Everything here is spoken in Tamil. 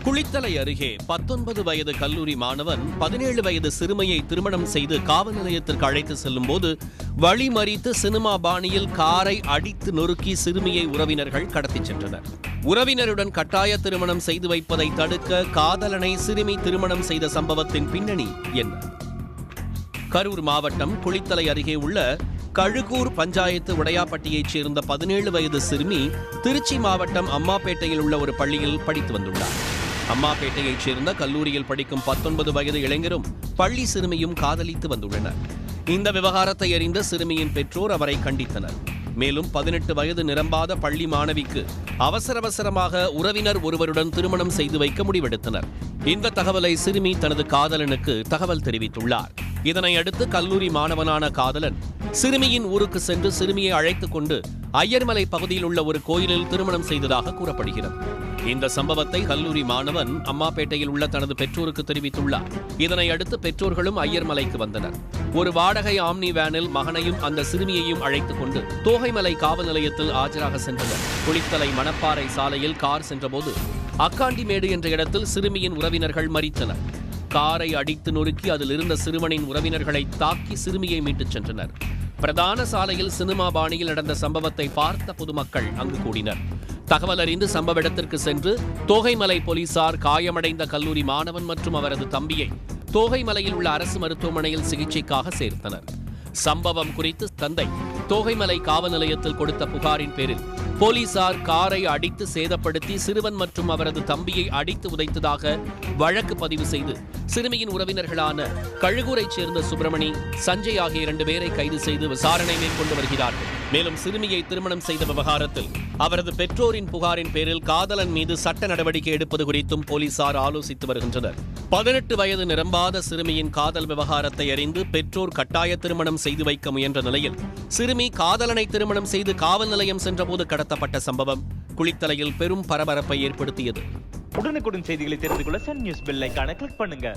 குளித்தலை அருகே 19 வயது கல்லூரி மாணவன் 17 வயது சிறுமியை திருமணம் செய்து காவல் நிலையத்திற்கு அழைத்து செல்லும் போது வழிமறித்து சினிமா பாணியில் காரை அடித்து நொறுக்கி சிறுமியை உறவினர்கள் கடத்திச் சென்றனர். உறவினருடன் கட்டாய திருமணம் செய்து வைப்பதை தடுக்க காதலனை சிறுமி திருமணம் செய்த சம்பவத்தின் பின்னணி என்ன? கரூர் மாவட்டம் குளித்தலை அருகே உள்ள கழுகூர் பஞ்சாயத்து உடையாப்பட்டியைச் சேர்ந்த 17 வயது சிறுமி திருச்சி மாவட்டம் அம்மாப்பேட்டையில் உள்ள ஒரு பள்ளியில் படித்து வந்துள்ளார். அம்மாப்பேட்டையைச் சேர்ந்த கல்லூரியில் படிக்கும் 19 வயது இளைஞரும் பள்ளி சிறுமியும் காதலித்து வந்துள்ளனர். இந்த விவகாரத்தை அறிந்த சிறுமியின் பெற்றோர் அவரை கண்டித்தனர். மேலும் 18 வயது நிரம்பாத பள்ளி மாணவிக்கு அவசரமாக உறவினர் ஒருவருடன் திருமணம் செய்து வைக்க முடிவெடுத்தனர். இந்த தகவலை சிறுமி தனது காதலனுக்கு தகவல் தெரிவித்துள்ளார். இதனையடுத்து கல்லூரி மாணவனான காதலன் சிறுமியின் ஊருக்கு சென்று சிறுமியை அழைத்துக் கொண்டு ஐயர்மலை பகுதியில் உள்ள ஒரு கோயிலில் திருமணம் செய்ததாக கூறப்படுகிறது. இந்த சம்பவத்தை கல்லூரி மாணவன் அம்மாப்பேட்டையில் உள்ள தனது பெற்றோருக்கு தெரிவித்துள்ளார். இதனையடுத்து பெற்றோர்களும் ஐயர்மலைக்கு வந்தனர். ஒரு வாடகை ஆம்னி வேனில் மகனையும் அந்த சிறுமியையும் அழைத்துக் கொண்டு தோகைமலை காவல் நிலையத்தில் ஆஜராக சென்றனர். குளித்தலை மணப்பாறை சாலையில் கார் சென்றபோது அக்காண்டிமேடு என்ற இடத்தில் சிறுமியின் உறவினர்கள் மறித்தனர். காரை அடித்து நொறுக்கி அதில் இருந்த சிறுவனின் உறவினர்களை தாக்கி சிறுமியை மீட்டுச் சென்றனர். பிரதான சாலையில் சினிமா பாணியில் நடந்த சம்பவத்தை பார்த்த பொதுமக்கள் அங்கு கூடினர். தகவல் அறிந்து சம்பவ இடத்திற்கு சென்று தோகைமலை போலீசார் காயமடைந்த கல்லூரி மாணவன் மற்றும் அவரது தம்பியை தோகைமலையில் உள்ள அரசு மருத்துவமனையில் சிகிச்சைக்காக சேர்த்தனர். சம்பவம் குறித்து தந்தை தோகைமலை காவல் நிலையத்தில் கொடுத்த புகாரின் பேரில் போலீசார் காரை அடித்து சேதப்படுத்தி சிறுவன் மற்றும் அவரது தம்பியை அடித்து உதைத்ததாக வழக்கு பதிவு செய்து சிறுமியின் உறவினர்களான கழுகூரைச் சேர்ந்த சுப்பிரமணி, சஞ்சய் ஆகிய 2 பேரை கைது செய்து விசாரணை மேற்கொண்டு வருகிறார்கள். மேலும் சிறுமியை திருமணம் செய்த விவகாரத்தில் அவரது பெற்றோரின் புகாரின் பேரில் காதலன் மீது சட்ட நடவடிக்கை எடுப்பது குறித்தும் போலீசார் ஆலோசித்து வருகின்றனர். 18 வயது நிரம்பாத சிறுமியின் காதல் விவகாரத்தை அறிந்து பெற்றோர் கட்டாய திருமணம் செய்து வைக்க முயன்ற நிலையில் சிறுமி காதலனை திருமணம் செய்து காவல் நிலையம் சென்றபோது கடத்தப்பட்ட சம்பவம் குளித்தலையில் பெரும் பரபரப்பை ஏற்படுத்தியது. உடனுக்குடன் செய்திகளை தெரிந்து கொள்ள சன் நியூஸ் பெல் ஐகானை கிளிக் பண்ணுங்க.